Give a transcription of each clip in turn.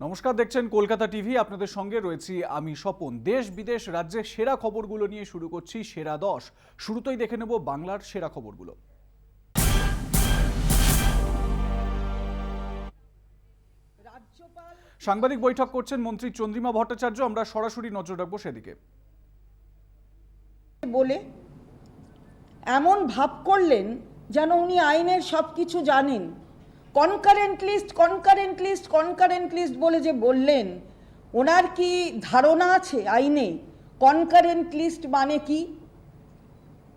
নমস্কার, দেখছেন কলকাতা টিভি। আপনাদের সঙ্গে রয়েছি আমি স্বপন। দেশ বিদেশ রাজ্যের সেরা খবরগুলো নিয়ে শুরু করছি সেরা 10। শুরুতেই দেখে নেব বাংলার সেরা খবরগুলো। সাংবাদিক বৈঠক করছেন মন্ত্রী চন্দ্রিমা ভট্টাচার্য। আমরা সরাসরি নজর রাখবো সেদিকে। বলে এমন ভাব করলেন যেন উনি আইনের সবকিছু জানেন। কনকারেন্ট লিস্ট বলে যে বললেন, ওনার কি ধারণা আছে আইনে কনকারেন্ট লিস্ট মানে কি?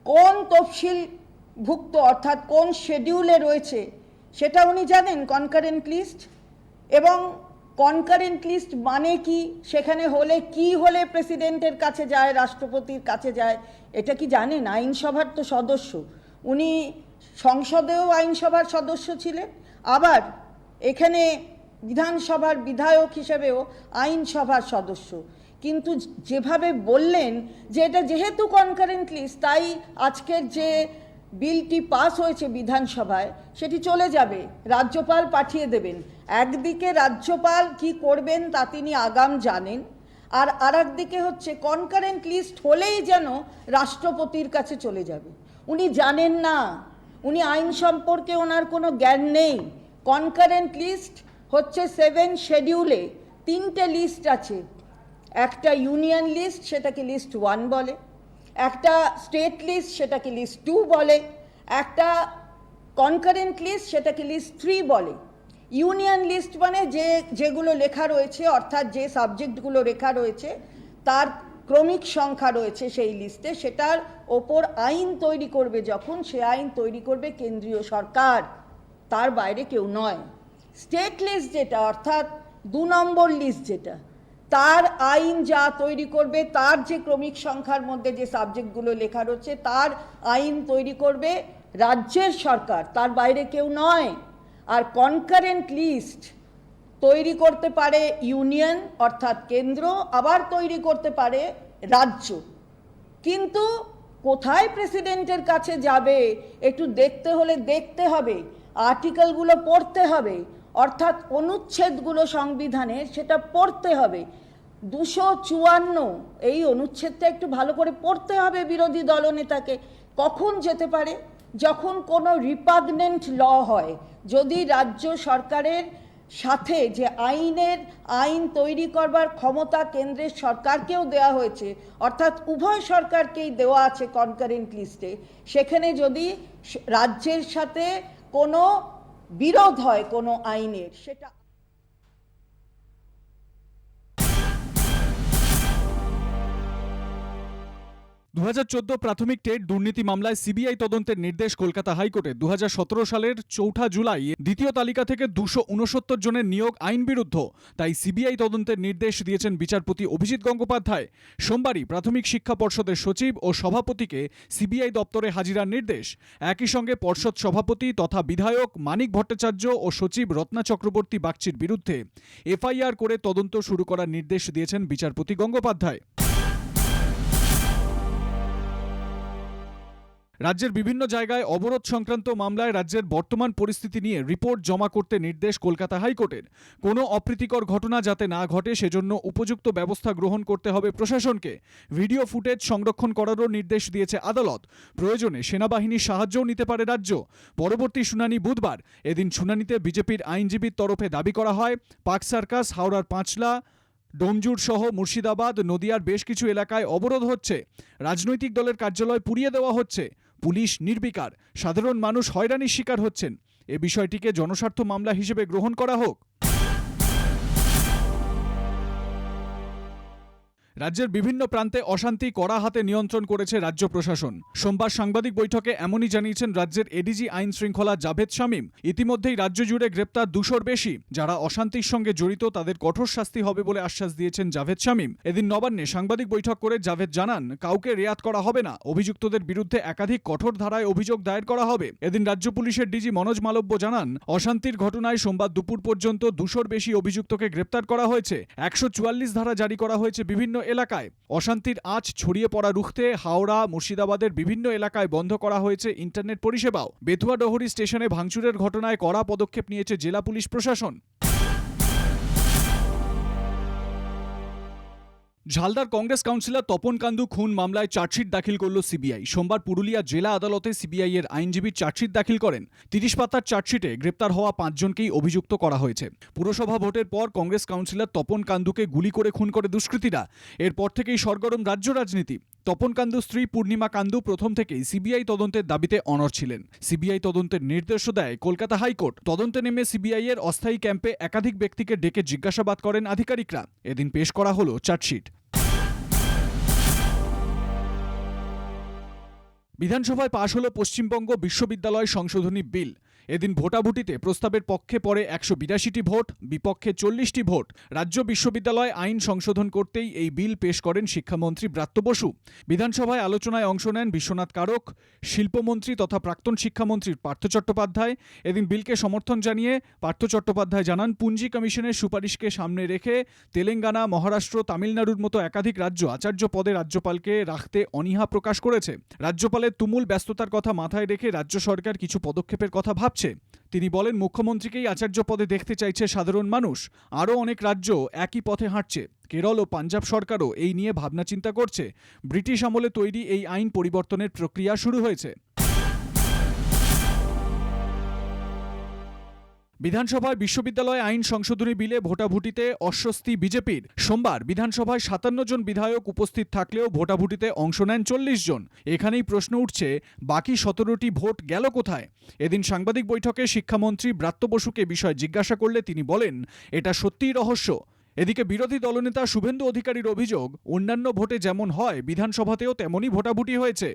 কোন তফসিলভুক্ত অর্থাৎ কোন শেডিউলে রয়েছে সেটা উনি জানেন কনকারেন্ট লিস্ট? এবং কনকারেন্ট লিস্ট মানে কি, সেখানে হলে কি হলে প্রেসিডেন্টের কাছে যায়, রাষ্ট্রপতির কাছে যায়, এটা কি জানেন? আইনসভার তো সদস্য উনি, সংসদেও আইনসভার সদস্য ছিলেন, আবার এখানে বিধানসভার বিধায়ক হিসেবেও আইনসভার সদস্য। কিন্তু যেভাবে বললেন যে এটা যেহেতু কনকারেন্ট লিস্ট, তাই আজকের যে বিলটি পাস হয়েছে বিধানসভায় সেটি চলে যাবে, রাজ্যপাল পাঠিয়ে দেবেন। একদিকে রাজ্যপাল কি করবেন তা তিনি আগাম জানেন, আর আরেকদিকে হচ্ছে কনকারেন্ট লিস্ট হলেই যেন রাষ্ট্রপতির কাছে চলে যাবে। উনি জানেন না, উনি আইন সম্পর্কে ওনার কোনো জ্ঞান নেই। কনকারেন্ট লিস্ট হচ্ছে 7 শেডিউলে 3টে লিস্ট আছে। একটা ইউনিয়ন লিস্ট, সেটাকে লিস্ট 1 বলে। একটা স্টেট লিস্ট, সেটাকে লিস্ট 2 বলে। একটা কনকারেন্ট লিস্ট, সেটাকে লিস্ট 3 বলে। ইউনিয়ন লিস্ট মানে যেগুলো লেখা রয়েছে, অর্থাৎ যে সাবজেক্টগুলো লেখা রয়েছে তার ক্রমিক সংখ্যা রয়েছে সেই লিস্টে, সেটার ওপর আইন তৈরি করবে যখন, সে আইন তৈরি করবে কেন্দ্রীয় সরকার, তার বাইরে কেউ নয়। স্টেট লিস্ট যেটা, অর্থাৎ 2 নম্বর লিস্ট যেটা, তার আইন যা তৈরি করবে, তার যে ক্রমিক সংখ্যার মধ্যে যে সাবজেক্টগুলো লেখা রয়েছে তার আইন তৈরি করবে রাজ্যের সরকার, তার বাইরে কেউ নয়। আর কনকারেন্ট লিস্ট তৈরি করতে পারে ইউনিয়ন অর্থাৎ কেন্দ্র, আবার তৈরি করতে পারে রাজ্য। কিন্তু কোথায় প্রেসিডেন্টের কাছে যাবে একটু দেখতে হলে দেখতে হবে, আর্টিকেলগুলো পড়তে হবে, অর্থাৎ অনুচ্ছেদগুলো সংবিধানের সেটা পড়তে হবে। 254 এই অনুচ্ছেদটা একটু ভালো করে পড়তে হবে বিরোধী দলনেতাকে। কখন যেতে পারে? যখন কোনো রিপাগনেন্ট ল হয়, যদি রাজ্য সরকারের সাথে যে আইন তৈরি করবার ক্ষমতা কেন্দ্রের সরকারকেও দেওয়া হয়েছে, অর্থাৎ উভয় সরকারকেই দেওয়া আছে কনকারেন্ট লিস্টে, সেখানে যদি রাজ্যের সাথে কোনো বিরোধ হয় কোনো আইনের, সেটা 2014 প্রাথমিক টেট দুর্নীতি মামলায় সিবিআই তদন্তের নির্দেশ কলকাতা হাইকোর্টে। 2017 সালের 4 জুলাই দ্বিতীয় তালিকা থেকে 269 জনের নিয়োগ আইন বিরুদ্ধ, তাই সিবিআই তদন্তের নির্দেশ দিয়েছেন বিচারপতি অভিজিৎ গঙ্গোপাধ্যায়। সোমবারই প্রাথমিক শিক্ষা পর্ষদের সচিব ও সভাপতিকে সিবিআই দপ্তরে হাজিরার নির্দেশ। একই সঙ্গে পর্ষদ সভাপতি তথা বিধায়ক মানিক ভট্টাচার্য ও সচিব রত্না চক্রবর্তী বাগচির বিরুদ্ধে এফআইআর করে তদন্ত শুরু করার নির্দেশ দিয়েছেন বিচারপতি গঙ্গোপাধ্যায়। রাজ্যের বিভিন্ন জায়গায় অবরোধ সংক্রান্ত মামলায় রাজ্যের বর্তমান পরিস্থিতি নিয়ে রিপোর্ট জমা করতে নির্দেশ কলকাতা হাইকোর্টের। কোনো অপ্রীতিকর ঘটনা যাতে না ঘটে সেজন্য উপযুক্ত ব্যবস্থা গ্রহণ করতে হবে প্রশাসনকে। ভিডিও ফুটেজ সংরক্ষণ করারও নির্দেশ দিয়েছে আদালত। প্রয়োজনে সেনাবাহিনীর সাহায্যও নিতে পারে রাজ্য। পরবর্তী শুনানি বুধবার। এদিন শুনানিতে বিজেপির আইনজীবীর তরফে দাবি করা হয়, পার্ক সার্কাস, হাওড়ার পাঁচলা, ডোমজুর সহ মুর্শিদাবাদ, নদিয়ার বেশ কিছু এলাকায় অবরোধ হচ্ছে। রাজনৈতিক দলের কার্যালয় পুড়িয়ে দেওয়া হচ্ছে। পুলিশ নির্বিকার, সাধারণ মানুষ হয়রানির শিকার হচ্ছেন। এ বিষয়টিকে জনস্বার্থ মামলা হিসেবে গ্রহণ করা হোক। রাজ্যের বিভিন্ন প্রান্তে অশান্তি কড়া হাতে নিয়ন্ত্রণ করেছে রাজ্য প্রশাসন। সোমবার সাংবাদিক বৈঠকে এমনই জানিয়েছেন রাজ্যের এডিজি আইন শৃঙ্খলা জাভেদ শামীম। ইতিমধ্যেই রাজ্য জুড়ে গ্রেপ্তার 200-র বেশি। যারা অশান্তির সঙ্গে জড়িত তাদের কঠোর শাস্তি হবে বলে আশ্বাস দিয়েছেন জাভেদ শামীম। এদিন নবান্নে সাংবাদিক বৈঠক করে জাভেদ জানান, কাউকে রেয়াত করা হবে না, অভিযুক্তদের বিরুদ্ধে একাধিক কঠোর ধারায় অভিযোগ দায়ের করা হবে। এদিন রাজ্য পুলিশের ডিজি মনোজ মালব্য জানান, অশান্তির ঘটনায় সোমবার দুপুর পর্যন্ত 200-র বেশি অভিযুক্তকে গ্রেপ্তার করা হয়েছে। 144 ধারা জারি করা হয়েছে বিভিন্ন এলাকায়। অশান্তির আঁচ ছড়িয়ে পড়া রুখতে হাওড়া, মুর্শিদাবাদের বিভিন্ন এলাকায় বন্ধ করা হয়েছে ইন্টারনেট পরিষেবাও। বেথুয়া ডহরি স্টেশনে ভাঙচুরের ঘটনায় কড়া পদক্ষেপ নিয়েছে জেলা পুলিশ প্রশাসন। ঝালদার কংগ্রেস কাউন্সিলর তপন কান্দু খুন মামলায় চার্জশিট দাখিল করল সিবিআই। সোমবার পুরুলিয়া জেলা আদালতে সিবিআই এর আইনজীবী চার্জশিট দাখিল করেন। 30 পাতার চার্জশিটে গ্রেপ্তার হওয়া 5 জনকেই অভিযুক্ত করা হয়েছে। পুরসভা ভোটের পর কংগ্রেস কাউন্সিলর তপন কান্দুকে গুলি করে খুন করে দুষ্কৃতীরা। এরপর থেকেই সরগরম রাজ্য রাজনীতি। তপন কান্দুর স্ত্রী পূর্ণিমা কান্দু প্রথম থেকেই সিবিআই তদন্তের দাবিতে অনড় ছিলেন। সিবিআই তদন্তের নির্দেশও দেয় কলকাতা হাইকোর্ট। তদন্তে নেমে সিবিআই এর অস্থায়ী ক্যাম্পে একাধিক ব্যক্তিকে ডেকে জিজ্ঞাসাবাদ করেন আধিকারিকরা। এদিন পেশ করা হলো চার্জশিট। বিধানসভায় পাশ হলো পশ্চিমবঙ্গ বিশ্ববিদ্যালয় সংশোধনী বিল। এদিন ভোটাভুটিতে প্রস্তাবের পক্ষে পড়ে 182টি ভোট, বিপক্ষে 40টি ভোট। রাজ্য বিশ্ববিদ্যালয় আইন সংশোধন করতেই এই বিল পেশ করেন শিক্ষামন্ত্রী ব্রাত্য বসু। বিধানসভায় আলোচনায় অংশ নেন বিশ্বনাথ কারক, শিল্পমন্ত্রী তথা প্রাক্তন শিক্ষামন্ত্রী পার্থ চট্টোপাধ্যায়। এদিন বিলকে সমর্থন জানিয়ে পার্থ চট্টোপাধ্যায় জানান, পুঞ্জি কমিশনের সুপারিশকে সামনে রেখে তেলেঙ্গানা, মহারাষ্ট্র, তামিলনাড়ুর মতো একাধিক রাজ্য আচার্য পদে রাজ্যপালকে রাখতে অনীহা প্রকাশ করেছে। রাজ্যপালের তুমুল ব্যস্ততার কথা মাথায় রেখে রাজ্য সরকার কিছু পদক্ষেপের কথা ভাবছে। তিনি বলেন, মুখ্যমন্ত্রীকেই আচার্য পদে দেখতে চাইছে সাধারণ মানুষ। আরও অনেক রাজ্য একই পথে হাঁটছে। কেরল ও পাঞ্জাব সরকারও এই নিয়ে ভাবনা চিন্তা করছে। ব্রিটিশ আমলে তৈরি এই আইন পরিবর্তনের প্রক্রিয়া শুরু হয়েছে। বিধানসভায় বিশ্ববিদ্যালয় আইন সংশোধনী বিলে ভোটাভুটিতে অস্বস্তি বিজেপির। সোমবার বিধানসভায় 57 জন বিধায়ক উপস্থিত থাকলেও ভোটাভুটিতে অংশ নেন 40 জন। এখানেই প্রশ্ন উঠছে, বাকি 17টি ভোট গেল কোথায়? এদিন সাংবাদিক বৈঠকে শিক্ষামন্ত্রী ব্রাত্য বসুকে বিষয়ে জিজ্ঞাসা করলে তিনি বলেন, এটা সত্যিই রহস্য। এদিকে বিরোধী দলনেতা শুভেন্দু অধিকারীর অভিযোগ, অন্যান্য ভোটে যেমন হয় বিধানসভাতেও তেমনই ভোটাভুটি হয়েছে।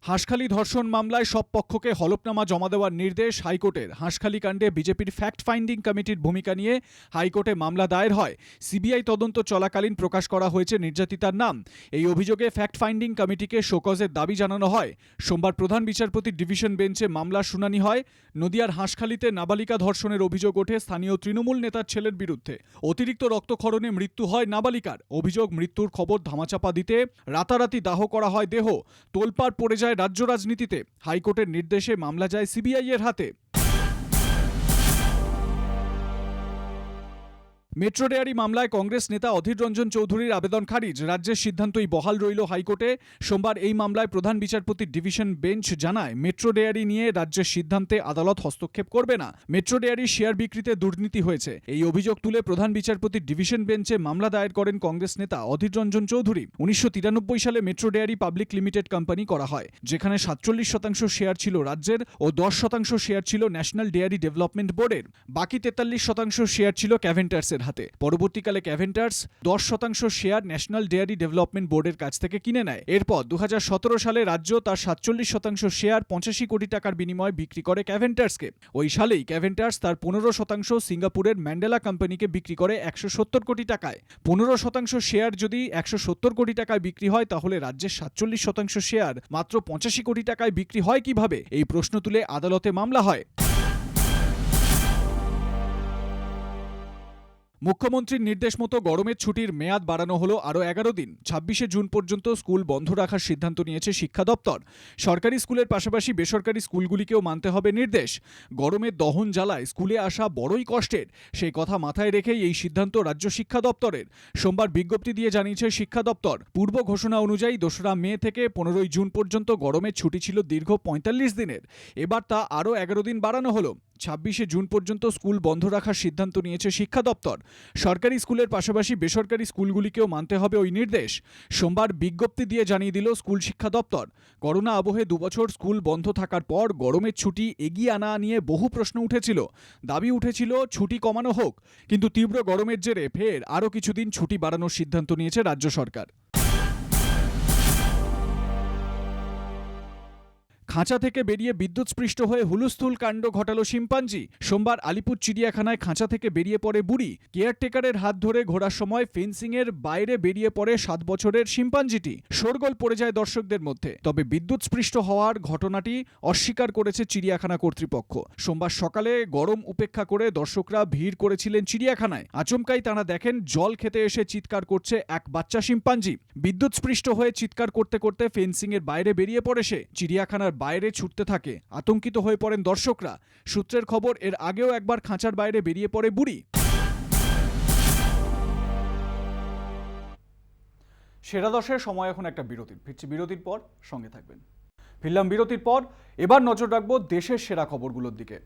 হাঁসখালি ধর্ষণ মামলায় সব পক্ষকে হলফনামা জমা দেওয়ার নির্দেশ হাইকোর্টের। হাঁসখালি কাণ্ডে বিজেপির ফ্যাক্ট ফাইন্ডিং কমিটির ভূমিকা নিয়ে হাইকোর্টে মামলা দায়ের হয়। সিবিআই তদন্ত চলাকালীন প্রকাশ করা হয়েছে নির্যাতিতার নাম। এই অভিযোগে ফ্যাক্ট ফাইন্ডিং কমিটিকে শোকজের দাবি জানানো হয়। সোমবার প্রধান বিচারপতির ডিভিশন বেঞ্চে মামলার শুনানি হয়। নদিয়ার হাঁসখালিতে নাবালিকা ধর্ষণের অভিযোগ ওঠে স্থানীয় তৃণমূল নেতার ছেলের বিরুদ্ধে। অতিরিক্ত রক্তক্ষরণে মৃত্যু হয় নাবালিকার। অভিযোগ, মৃত্যুর খবর ধামাচাপা দিতে রাতারাতি দাহ করা হয় দেহ। তোলপাড় পড়ে যায় রাজ্য রাজনীতিতে। হাইকোর্টের নির্দেশে মামলা যায় সিবিআই এর হাতে। মেট্রো ডেয়ারি মামলায় কংগ্রেস নেতা অধীর রঞ্জন চৌধুরীর আবেদন খারিজ। রাজ্যের সিদ্ধান্তই বহাল রইল হাইকোর্টে। সোমবার এই মামলায় প্রধান বিচারপতির ডিভিশন বেঞ্চ জানায়, মেট্রো ডেয়ারি নিয়ে রাজ্যের সিদ্ধান্তে আদালত হস্তক্ষেপ করবে না। মেট্রো ডেয়ারির শেয়ার বিক্রিতে দুর্নীতি হয়েছে, এই অভিযোগ তুলে প্রধান বিচারপতির ডিভিশন বেঞ্চে মামলা দায়ের করেন কংগ্রেস নেতা অধীর রঞ্জন চৌধুরী। 1993 সালে metro dairy public limited company করা হয়, যেখানে 47% শেয়ার ছিল রাজ্যের ও 10% শেয়ার ছিল ন্যাশনাল ডেয়ারি ডেভেলপমেন্ট বোর্ডের। বাকি 43% শেয়ার ছিল ক্যাভেন্টার্সের হাতে। পরবর্তীকালে Keventers 10% share national dairy development বোর্ডের কাছ থেকে কিনে নেয়। এরপর 2017 সালে রাজ্য তার 47% শেয়ার 85 কোটি টাকার বিনিময়ে বিক্রি করে ক্যাভেন্টার্সকে। ওই সালেই ক্যাভেন্টার্স তার 15% সিঙ্গাপুরের ম্যান্ডেলা কোম্পানিকে বিক্রি করে 170 কোটি টাকায়। 15% শেয়ার যদি 170 কোটি টাকায় বিক্রি হয়, তাহলে রাজ্যের 47% শেয়ার মাত্র 85 কোটি টাকায় বিক্রি হয় কিভাবে? এই প্রশ্ন তুলে আদালতে মামলা হয়। মুখ্যমন্ত্রীর নির্দেশ মতো গরমের ছুটির মেয়াদ বাড়ানো হলো আরও 11 দিন। 26শে জুন পর্যন্ত স্কুল বন্ধ রাখার সিদ্ধান্ত নিয়েছে শিক্ষা দপ্তর। সরকারি স্কুলের পাশাপাশি বেসরকারি স্কুলগুলিকেও মানতে হবে নির্দেশ। গরমের দহন জ্বালায় স্কুলে আসা বড়ই কষ্টের, সেই কথা মাথায় রেখেই এই সিদ্ধান্ত রাজ্য শিক্ষা দপ্তরের। সোমবার বিজ্ঞপ্তি দিয়ে জানিয়েছে শিক্ষা দপ্তর, পূর্ব ঘোষণা অনুযায়ী 2রা মে থেকে 15ই জুন পর্যন্ত গরমের ছুটি ছিল দীর্ঘ 45 দিনের। এবার তা আরও 11 দিন বাড়ানো হলো। 26শে জুন পর্যন্ত স্কুল বন্ধ রাখার সিদ্ধান্ত নিয়েছে শিক্ষা দপ্তর। সরকারি স্কুলের পাশাপাশি বেসরকারি স্কুলগুলিকেও মানতে হবে ওই নির্দেশ। সোমবার বিজ্ঞপ্তি দিয়ে জানিয়ে দিল স্কুল শিক্ষা দপ্তর। করোনা আবহে 2 বছর স্কুল বন্ধ থাকার পর গরমের ছুটি এগিয়ে আনা নিয়ে বহু প্রশ্ন উঠেছিল। দাবি উঠেছিল ছুটি কমানো হোক, কিন্তু তীব্র গরমের জেরে ফের আরও কিছুদিন ছুটি বাড়ানোর সিদ্ধান্ত নিয়েছে রাজ্য সরকার। খাঁচা থেকে বেরিয়ে বিদ্যুৎস্পৃষ্ট হয়ে হুলস্থুল কাণ্ড ঘটালো শিম্পাঞ্জি। সোমবার আলিপুর চিড়িয়াখানায় খাঁচা থেকে বেরিয়ে পড়ে বুড়ি। কেয়ারটেকারের হাত ধরে ঘোরার সময় ফেন্সিংয়ের বাইরে বেরিয়ে পড়ে 7 বছরের শিম্পাঞ্জিটি। শোরগোল পড়ে যায় দর্শকদের মধ্যে। তবে বিদ্যুৎস্পৃষ্ট হওয়ার ঘটনাটি অস্বীকার করেছে চিড়িয়াখানা কর্তৃপক্ষ। সোমবার সকালে গরম উপেক্ষা করে দর্শকরা ভিড় করেছিলেন চিড়িয়াখানায়। আচমকাই তাঁরা দেখেন জল খেতে এসে চিৎকার করছে এক বাচ্চা শিম্পাঞ্জি। বিদ্যুৎস্পৃষ্ট হয়ে চিৎকার করতে করতে ফেন্সিংয়ের বাইরে বেরিয়ে পড়ে সে। চিড়িয়াখানার বাইরে ছুটতে থাকে। আতঙ্কিত হয়ে পড়েন দর্শকরা। সূত্রের খবর, এর আগেও একবার খাঁচার বাইরে বেরিয়ে পড়ে বুড়ি। সেরা দশের সময় এখন একটা বিরতির, ফিরছি বিরতির পর, সঙ্গে থাকবেন। ফিরলাম বিরতির পর, এবার নজর রাখবো দেশের সেরা খবরগুলোর দিকে।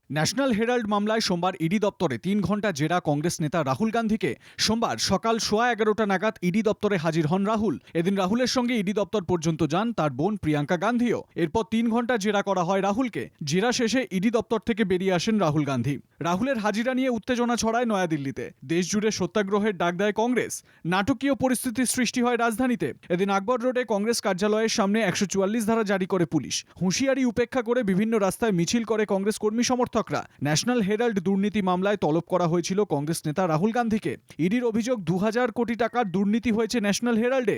ন্যাশনাল হেরাল্ড মামলায় সোমবার ইডি দপ্তরে 3 ঘন্টা জেরা কংগ্রেস নেতা রাহুল গান্ধীকে। সোমবার সকাল 11:15 নাগাদ ইডি দপ্তরে হাজির হন রাহুল। এদিন রাহুলের সঙ্গে ইডি দপ্তর পর্যন্ত যান তার বোন প্রিয়াঙ্কা গান্ধীও। এরপর 3 ঘন্টা জেরা করা হয় রাহুলকে। জেরা শেষে ইডি দপ্তর থেকে বেরিয়ে আসেন রাহুল গান্ধী। রাহুলের হাজিরা নিয়ে উত্তেজনা ছড়ায় নয়াদিল্লিতে। দেশজুড়ে সত্যাগ্রহের ডাক দেয় কংগ্রেস। নাটকীয় পরিস্থিতির সৃষ্টি হয় রাজধানীতে। এদিন আকবর রোডে কংগ্রেস কার্যালয়ের সামনে 144 ধারা জারি করে পুলিশ। হুঁশিয়ারি উপেক্ষা করে বিভিন্ন রাস্তায় মিছিল করে কংগ্রেস কর্মী সমর্থকরা। ন্যাশনাল হেরাল্ড দুর্নীতি মামলায় তলব করা হয়েছিল কংগ্রেস নেতা রাহুল গান্ধীকে। ইডির অভিযোগ 2000 কোটি টাকার দুর্নীতি হয়েছে ন্যাশনাল হেরাল্ডে।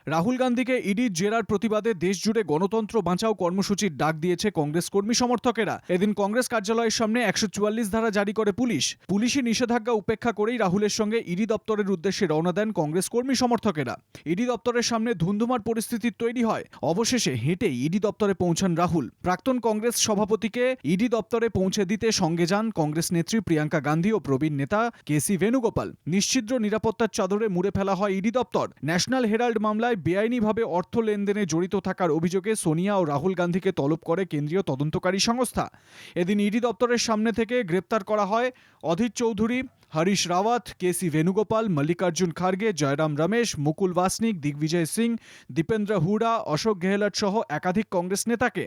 রাহুল গান্ধীকে ইডির জেরার প্রতিবাদে দেশজুড়ে গণতন্ত্র বাঁচাও কর্মসূচির ডাক দিয়েছে কংগ্রেস কর্মী সমর্থকেরা। এদিন কংগ্রেস কার্যালয়ের সামনে 144 ধারা জারি করে পুলিশ। পুলিশি নিষেধাজ্ঞা উপেক্ষা করেই রাহুলের সঙ্গে ইডি দপ্তরের উদ্দেশ্যে রওনা দেন কংগ্রেস কর্মী সমর্থকেরা। ইডি দপ্তরের সামনে ধুন্ধুমার পরিস্থিতি তৈরি হয়। অবশেষে হেঁটেই ইডি দপ্তরে পৌঁছান রাহুল। প্রাক্তন কংগ্রেস সভাপতিকে ইডি দপ্তরে পৌঁছে দিতে সঙ্গে যান কংগ্রেস নেত্রী প্রিয়াঙ্কা গান্ধী ও প্রবীণ নেতা কেসি ভেনুগোপাল। নিশ্ছিদ্র নিরাপত্তার চাদরে মুড়ে ফেলা হয় ইডি দপ্তর। ন্যাশনাল হেরাল্ড মামলায় বেআইনিভাবে অর্থ লেনদেনে জড়িত থাকার অভিযোগে সোনিয়া ও রাহুল গান্ধীকে তলব করে কেন্দ্রীয় তদন্তকারী সংস্থা। এদিন ইডি দপ্তরের সামনে থেকে গ্রেপ্তার করা হয় অধীর চৌধুরী, হরিশ রাওয়াত, কেসি ভেনুগোপাল, মল্লিকার্জুন খার্গে, জয়রাম রমেশ, মুকুল বাসনিক, দিগ্বিজয় সিং, দীপেন্দ্র হুডা, অশোক গেহলট সহ একাধিক কংগ্রেস নেতাকে।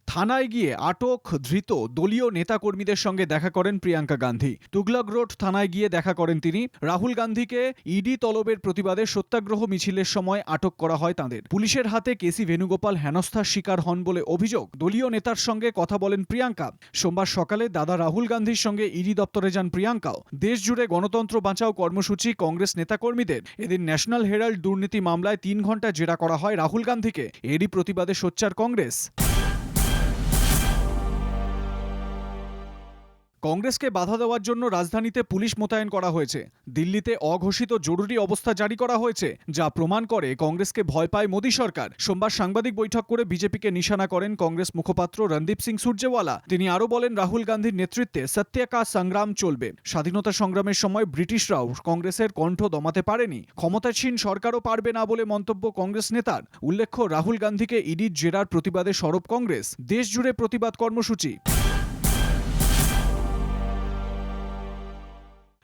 থানায় গিয়ে আটক ধৃত দলীয় নেতাকর্মীদের সঙ্গে দেখা করেন প্রিয়াঙ্কা গান্ধী। তুগলক রোড থানায় গিয়ে দেখা করেন তিনি। রাহুল গান্ধীকে ইডি তলবের প্রতিবাদে সত্যাগ্রহ মিছিলের সময় আটক করা হয় তাঁদের। পুলিশের হাতে কেসি ভেনুগোপাল হেনস্থার শিকার হন বলে অভিযোগ। দলীয় নেতার সঙ্গে কথা বলেন প্রিয়াঙ্কা। সোমবার সকালে দাদা রাহুল গান্ধীর সঙ্গে ইডি দপ্তরে যান প্রিয়াঙ্কাও। দেশজুড়ে গণতন্ত্র বাঁচাও কর্মসূচি কংগ্রেস নেতাকর্মীদের। এদিন ন্যাশনাল হেরাল্ড দুর্নীতি মামলায় 3 ঘন্টা জেরা করা হয় রাহুল গান্ধীকে। এরই প্রতিবাদে সোচ্চার কংগ্রেস। কংগ্রেসকে বাধা দেওয়ার জন্য রাজধানীতে পুলিশ মোতায়েন করা হয়েছে। দিল্লিতে অঘোষিত জরুরি অবস্থা জারি করা হয়েছে, যা প্রমাণ করে কংগ্রেসকে ভয় পায় মোদী সরকার। সোমবার সাংবাদিক বৈঠক করে বিজেপিকে নিশানা করেন কংগ্রেস মুখপাত্র রণদীপ সিং সুরজেওয়ালা। তিনি আরও বলেন, রাহুল গান্ধীর নেতৃত্বে সত্য কা সংগ্রাম চলবে। স্বাধীনতা সংগ্রামের সময় ব্রিটিশরাও কংগ্রেসের কণ্ঠ দমাতে পারেনি, ক্ষমতাসীন সরকারও পারবে না বলে মন্তব্য কংগ্রেস নেতার। উল্লেখ্য, রাহুল গান্ধীকে ইডির জেরার প্রতিবাদে সরব কংগ্রেস। দেশজুড়ে প্রতিবাদ কর্মসূচি।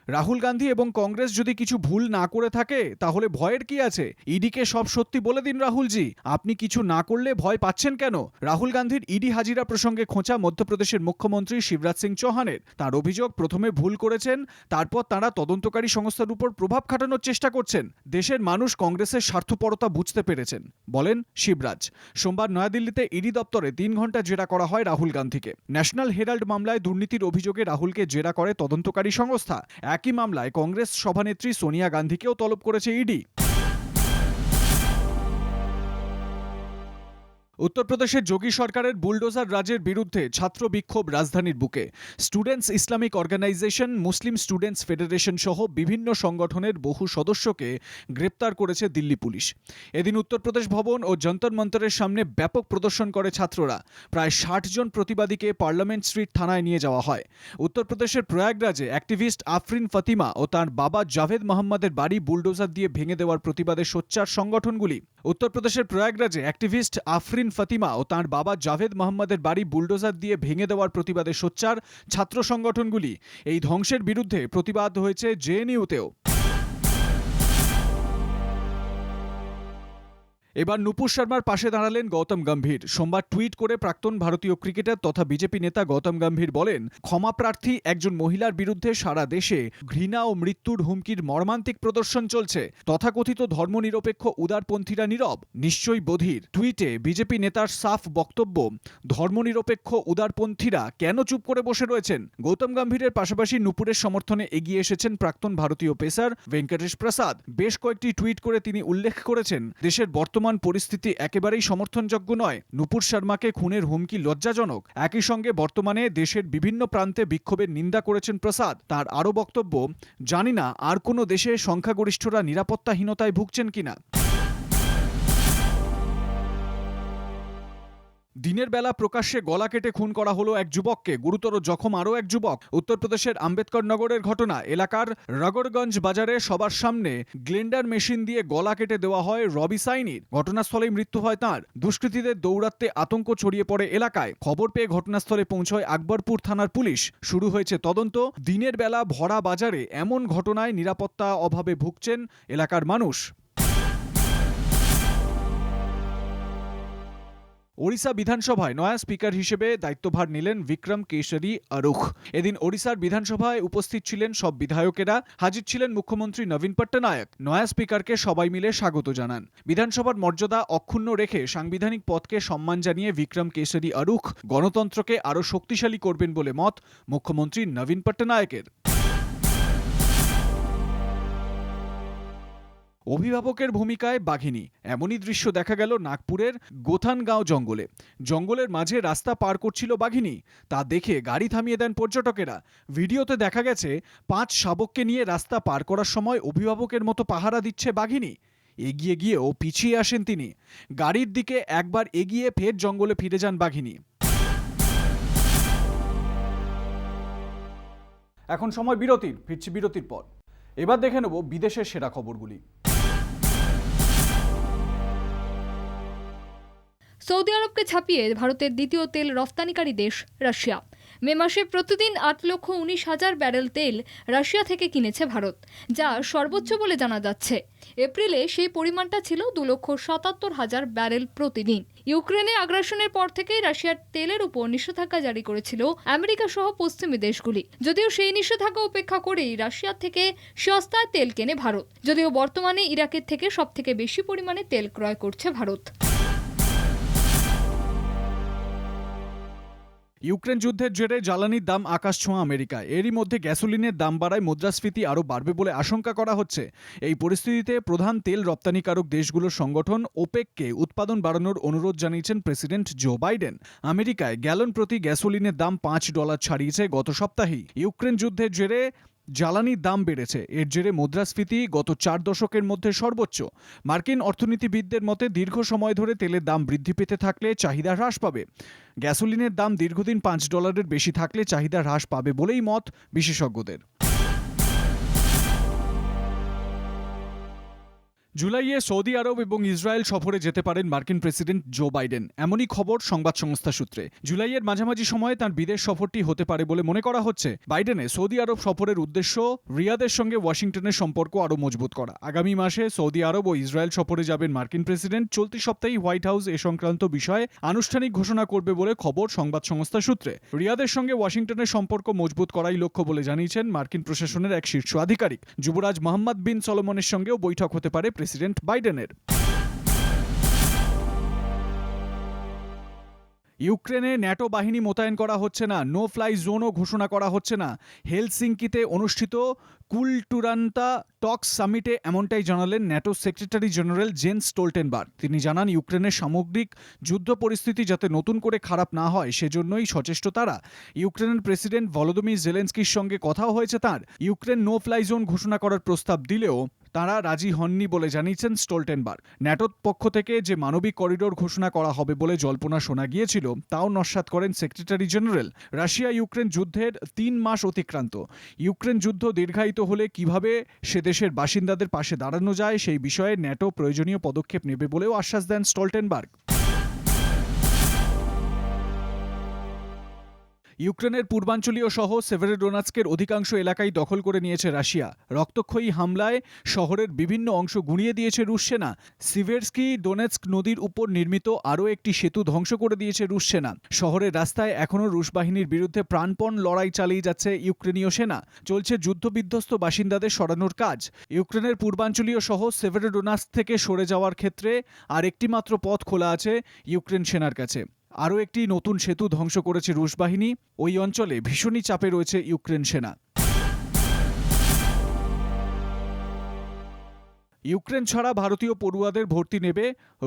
রাহুল গান্ধী এবং কংগ্রেস যদি কিছু ভুল না করে থাকে তাহলে ভয়ের কি আছে? ইডিকে সব সত্যি বলে দিন রাহুলজি। আপনি কিছু না করলে ভয় পাচ্ছেন কেন? রাহুল গান্ধীর ইডি হাজিরা প্রসঙ্গে খোঁচা মধ্যপ্রদেশের মুখ্যমন্ত্রী শিবরাজ সিং চৌহানের। তার অভিযোগ, প্রথমে ভুল করেছেন, তারপর তাঁরা তদন্তকারী সংস্থার উপর প্রভাব খাটানোর চেষ্টা করছেন। দেশের মানুষ কংগ্রেসের স্বার্থপরতা বুঝতে পেরেছেন, বলেন শিবরাজ। সোমবার নয়াদিল্লিতে ইডি দপ্তরে 3 ঘন্টা জেরা করা হয় রাহুল গান্ধীকে। ন্যাশনাল হেরাল্ড মামলায় দুর্নীতির অভিযোগে রাহুলকে জেরা করে তদন্তকারী সংস্থা। একই মামলায় কংগ্রেস সভানেত্রী সোনিয়া গান্ধীকেও তলব করেছে ইডি। উত্তরপ্রদেশের যোগী সরকারের বুলডোজার রাজের বিরুদ্ধে ছাত্র বিক্ষোভ রাজধানীর বুকে। স্টুডেন্টস ইসলামিক অর্গানাইজেশন, মুসলিম স্টুডেন্টস ফেডারেশন সহ বিভিন্ন সংগঠনের বহু সদস্যকে গ্রেপ্তার করেছে দিল্লি পুলিশ। এদিন উত্তরপ্রদেশ ভবন ও যন্তর মন্তরের সামনে ব্যাপক প্রদর্শন করে ছাত্ররা। প্রায় 60 জন প্রতিবাদীকে পার্লামেন্ট স্ট্রিট থানায় নিয়ে যাওয়া হয়। উত্তরপ্রদেশের প্রয়াগরাজে অ্যাক্টিভিস্ট আফরিন ফাতিমা ও তার বাবা জাভেদ মোহাম্মদের বাড়ি বুলডোজার দিয়ে ভেঙে দেওয়ার প্রতিবাদে সোচ্চার সংগঠনগুলি। উত্তরপ্রদেশের প্রয়াগরাজে অ্যাক্টিভিস্ট আফরিন ফাতিমা ও তাঁর বাবা জাভেদ মোহাম্মদের বাড়ি বুলডোজার দিয়ে ভেঙে দেওয়ার প্রতিবাদে সোচ্চার ছাত্র সংগঠনগুলি। এই ধ্বংসের বিরুদ্ধে প্রতিবাদ হয়েছে জেএনইউতেও। এবার নুপুর শর্মার পাশে দাঁড়ালেন গৌতম গম্ভীর। সোমবার টুইট করে প্রাক্তন ভারতীয় ক্রিকেটার তথা বিজেপি নেতা গৌতম গম্ভীর বলেন, ক্ষমাপ্রার্থী একজন মহিলার বিরুদ্ধে সারা দেশে ঘৃণা ও মৃত্যুর হুমকির মর্মান্তিক প্রদর্শন চলছে। তথাকথিত ধর্মনিরপেক্ষ উদারপন্থীরা নীরব, নিশ্চয়ই বধির। টুইটে বিজেপি নেতার সাফ বক্তব্য, ধর্মনিরপেক্ষ উদারপন্থীরা কেন চুপ করে বসে রয়েছেন? গৌতম গম্ভীরের পাশাপাশি নুপুরের সমর্থনে এগিয়ে এসেছেন প্রাক্তন ভারতীয় পেসার ভেঙ্কটেশ প্রসাদ। বেশ কয়েকটি টুইট করে তিনি উল্লেখ করেছেন, দেশের বর্তমান পরিস্থিতি একেবারেই সমর্থনযোগ্য নয়। নুপুর শর্মাকে খুনের হুমকি লজ্জাজনক। একই সঙ্গে বর্তমানে দেশের বিভিন্ন প্রান্তে বিক্ষোভের নিন্দা করেছেন প্রসাদ। তার আরও বক্তব্য, জানি না আর কোনো দেশে সংখ্যাগরিষ্ঠরা নিরাপত্তাহীনতায় ভুগছেন কিনা। দিনের বেলা প্রকাশ্যে গলা কেটে খুন করা হলো এক যুবককে, গুরুতর জখম আরও এক যুবক। উত্তরপ্রদেশের আম্বেদকর নগরের ঘটনা। এলাকার রগড়গঞ্জ বাজারে সবার সামনে গ্লেন্ডার মেশিন দিয়ে গলা কেটে দেওয়া হয় রবি সাইনির। ঘটনাস্থলেই মৃত্যু হয় তাঁর। দুষ্কৃতীদের দৌরাত্ম্যে আতঙ্ক ছড়িয়ে পড়ে এলাকায়। খবর পেয়ে ঘটনাস্থলে পৌঁছয় আকবরপুর থানার পুলিশ। শুরু হয়েছে তদন্ত। দিনের বেলা ভরা বাজারে এমন ঘটনায় নিরাপত্তা অভাবে ভুগছেন এলাকার মানুষ। ওড়িশা বিধানসভায় নয়া স্পিকার হিসেবে দায়িত্বভার নিলেন বিক্রম কেশরী আরুখ। এদিন ওড়িশার বিধানসভায় উপস্থিত ছিলেন সব বিধায়কেরা। হাজির ছিলেন মুখ্যমন্ত্রী নবীন পট্টনায়ক। নয়া স্পিকারকে সবাই মিলে স্বাগত জানান। বিধানসভার মর্যাদা অক্ষুণ্ণ রেখে সাংবিধানিক পদকে সম্মান জানিয়ে বিক্রম কেশরী আরুখ গণতন্ত্রকে আরও শক্তিশালী করবেন বলে মত মুখ্যমন্ত্রী নবীন পট্টনায়কের। অভিভাবকের ভূমিকায় বাঘিনী, এমনই দৃশ্য দেখা গেল নাগপুরের গোথানগাঁও জঙ্গলে। জঙ্গলের মাঝে রাস্তা পার করছিল বাঘিনী। তা দেখে গাড়ি থামিয়ে দেন পর্যটকেরা। ভিডিওতে দেখা গেছে 5 শাবককে নিয়ে রাস্তা পার করার সময় অভিভাবকের মতো পাহারা দিচ্ছে বাঘিনী। এগিয়ে গিয়েও পিছিয়ে আসেন তিনি। গাড়ির দিকে একবার এগিয়ে ফের জঙ্গলে ফিরে যান বাঘিনী। এখন সময় বিরতির, ফিরছি বিরতির পর। এবার দেখে নেব বিদেশের সেরা খবরগুলি। সৌদি আরবকে ছাপিয়ে ভারতের দ্বিতীয় তেল রফতানিকারী দেশ রাশিয়া। মে মাসে প্রতিদিন 8,19,000 ব্যারেল তেল রাশিয়া থেকে কিনেছে ভারত, যা সর্বোচ্চ বলে জানা যাচ্ছে। এপ্রিলে সেই পরিমাণটা ছিল 2,77,000 ব্যারেল প্রতিদিন। ইউক্রেনে আগ্রাসনের পর থেকেই রাশিয়ার তেলের উপর নিষেধাজ্ঞা জারি করেছিল আমেরিকা সহ পশ্চিমী দেশগুলি। যদিও সেই নিষেধাজ্ঞা উপেক্ষা করেই রাশিয়া থেকে সস্তায় তেল কেনে ভারত। যদিও বর্তমানে ইরাকের থেকে সবথেকে বেশি পরিমাণে তেল ক্রয় করছে ভারত। ইউক্রেন যুদ্ধের জেরে জ্বালানির দাম আকাশ ছোঁয়া আমেরিকায়। এরই মধ্যে গ্যাসোলিনের দাম বাড়ায় মুদ্রাস্ফীতি আরও বাড়বে বলে আশঙ্কা করা হচ্ছে। এই পরিস্থিতিতে প্রধান তেল রপ্তানিকারক দেশগুলোর সংগঠন ওপেককে উৎপাদন বাড়ানোর অনুরোধ জানিয়েছেন প্রেসিডেন্ট জো বাইডেন। আমেরিকায় গ্যালন প্রতি গ্যাসোলিনের দাম $5 ছাড়িয়েছে গত সপ্তাহেই। ইউক্রেন যুদ্ধের জেরে জ্বালানির দাম বেড়েছে। এর জেরে মুদ্রাস্ফীতি গত 4 দশকের মধ্যে সর্বোচ্চ। মার্কিন অর্থনীতিবিদদের মতে দীর্ঘ সময় ধরে তেলের দাম বৃদ্ধি পেতে থাকলে চাহিদা হ্রাস পাবে। গ্যাসোলিনের দাম দীর্ঘদিন $5 বেশি থাকলে চাহিদা হ্রাস পাবে বলেই মত বিশেষজ্ঞদের। জুলাইয়ে সৌদি আরব এবং ইসরায়েল সফরে যেতে পারেন মার্কিন প্রেসিডেন্ট জো বাইডেন, এমনই খবর সংবাদ সংস্থা সূত্রে। জুলাইয়ের মাঝামাঝি সময়ে তার বিদেশ সফরটি হতে পারে বলে মনে করা হচ্ছে। বাইডেনের সৌদি আরব সফরের উদ্দেশ্য রিয়াদের সঙ্গে ওয়াশিংটনের সম্পর্ক আরও মজবুত করা। আগামী মাসে সৌদি আরব ও ইসরায়েল সফরে যাবেন মার্কিন প্রেসিডেন্ট। চলতি সপ্তাহেই হোয়াইট হাউস এ সংক্রান্ত বিষয়ে আনুষ্ঠানিক ঘোষণা করবে বলে খবর সংবাদ সংস্থা সূত্রে। রিয়াদের সঙ্গে ওয়াশিংটনের সম্পর্ক মজবুত করাই লক্ষ্য বলে জানিয়েছেন মার্কিন প্রশাসনের এক শীর্ষ আধিকারিক। যুবরাজ মোহাম্মদ বিন সলোমনের সঙ্গেও বৈঠক হতে পারে প্রেসিডেন্ট বাইডেনের। ইউক্রেনে ন্যাটো বাহিনী মোতায়েন করা হচ্ছে না, নো ফ্লাই জোনও ঘোষণা করা হচ্ছে না। হেলসিঙ্কিতে অনুষ্ঠিত কুলটুরান্তা টক্স সামিটে এমনটাই জানালেন NATO secretary general Jens Stoltenberg. তিনি জানান, ইউক্রেনের সামগ্রিক যুদ্ধ পরিস্থিতি যাতে নতুন করে খারাপ না হয় সেজন্যই সচেষ্ট তারা। ইউক্রেনের প্রেসিডেন্ট ভলোদিমির জেলেনস্কির সঙ্গে কথাও হয়েছে তাঁর। ইউক্রেন নো ফ্লাই জোন ঘোষণা করার প্রস্তাব দিলেও তারা রাজি হননি বলে জানিয়েছেন স্টোলটেনবার্গ। ন্যাটোর পক্ষ থেকে যে মানবিক করিডোর ঘোষণা করা হবে বলে জল্পনা শোনা গিয়েছিল তাও নস্যাৎ করেন সেক্রেটারি জেনারেল। রাশিয়া ইউক্রেন যুদ্ধের 3 মাস অতিক্রান্ত। ইউক্রেন যুদ্ধ দীর্ঘায়িত হলে কিভাবে সে দেশের বাসিন্দাদের পাশে দাঁড়ানো যায় সেই বিষয়ে ন্যাটো প্রয়োজনীয় পদক্ষেপ নেবে বলেও আশ্বাস দেন স্টোলটেনবার্গ। ইউক্রেনের পূর্বাঞ্চলীয় শহর সেভেরোডোনেৎস্কের অধিকাংশ এলাকাই দখল করে নিয়েছে রাশিয়া। রক্তক্ষয়ী হামলায় শহরের বিভিন্ন অংশ গুঁড়িয়ে দিয়েছে রুশ সেনা। সিভেরস্কি ডোনেৎস্ক নদীর উপর নির্মিত আরও একটি সেতু ধ্বংস করে দিয়েছে রুশ সেনা। শহরের রাস্তায় এখনও রুশ বাহিনীর বিরুদ্ধে প্রাণপণ লড়াই চালিয়ে যাচ্ছে ইউক্রেনীয় সেনা। চলছে যুদ্ধবিধ্বস্ত বাসিন্দাদের সরানোর কাজ। ইউক্রেনের পূর্বাঞ্চলীয় শহর সেভেরোডোনেৎস্ক থেকে সরে যাওয়ার ক্ষেত্রে আর একটি মাত্র পথ খোলা আছে ইউক্রেন সেনার কাছে। আরও একটি নতুন সেতু ধ্বংস করেছে রুশ বাহিনী। ওই অঞ্চলে ভীষণই চাপে রয়েছে ইউক্রেন সেনা। ইউক্রেন ছাড়া ভারতীয় পড়ুয়াদের ভর্তি নেবে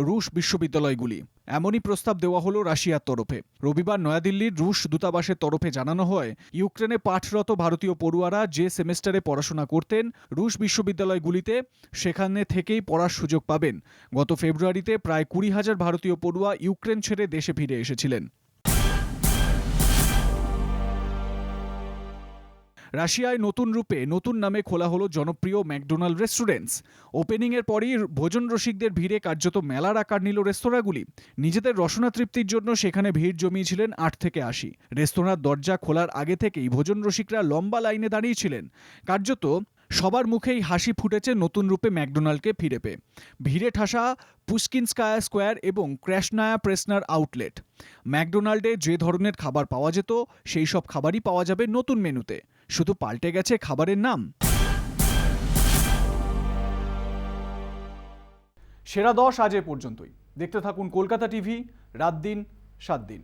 রুশ বিশ্ববিদ্যালয়গুলি, এমনই প্রস্তাব দেওয়া হলো রাশিয়ার তরফে। রবিবার নয়াদিল্লির রুশ দূতাবাসের তরফে জানানো হয়, ইউক্রেনে পাঠরত ভারতীয় পড়ুয়ারা যে সেমেস্টারে পড়াশোনা করতেন রুশ বিশ্ববিদ্যালয়গুলিতে, সেখানে থেকেই পড়ার সুযোগ পাবেন। গত ফেব্রুয়ারিতে প্রায় 20,000 ভারতীয় পড়ুয়া ইউক্রেন ছেড়ে দেশে ফিরে এসেছিলেন। রাশিয়ায় নতুন রূপে নতুন নামে খোলা হলো জনপ্রিয় ম্যাকডোনাল্ড রেস্টুরেন্টস। ওপেনিংয়ের পরই ভোজন রসিকদের ভিড়ে কার্যত মেলার আকার নিল রেস্তোরাঁগুলি। নিজেদের রসনা তৃপ্তির জন্য সেখানে ভিড় জমিয়েছিলেন 8 থেকে 80। রেস্তোরাঁর দরজা খোলার আগে থেকেই ভোজন রসিকরা লম্বা লাইনে দাঁড়িয়েছিলেন। কার্যত সবার মুখেই হাসি ফুটেছে নতুন রূপে ম্যাকডোনাল্ডকে ফিরে পেয়ে। ভিড়ে ঠাসা পুশকিনস্কায়া স্কোয়ার এবং ক্র্যাশনায়া প্রেসনার আউটলেট। ম্যাকডোনাল্ডে যে ধরনের খাবার পাওয়া যেত সেই সব খাবারই পাওয়া যাবে নতুন মেনুতে, শুধু পাল্টে গেছে খাবারের নাম। সেরা 10 আজ এ পর্যন্তই। দেখতে থাকুন কলকাতা টিভি, রাত দিন 7 দিন।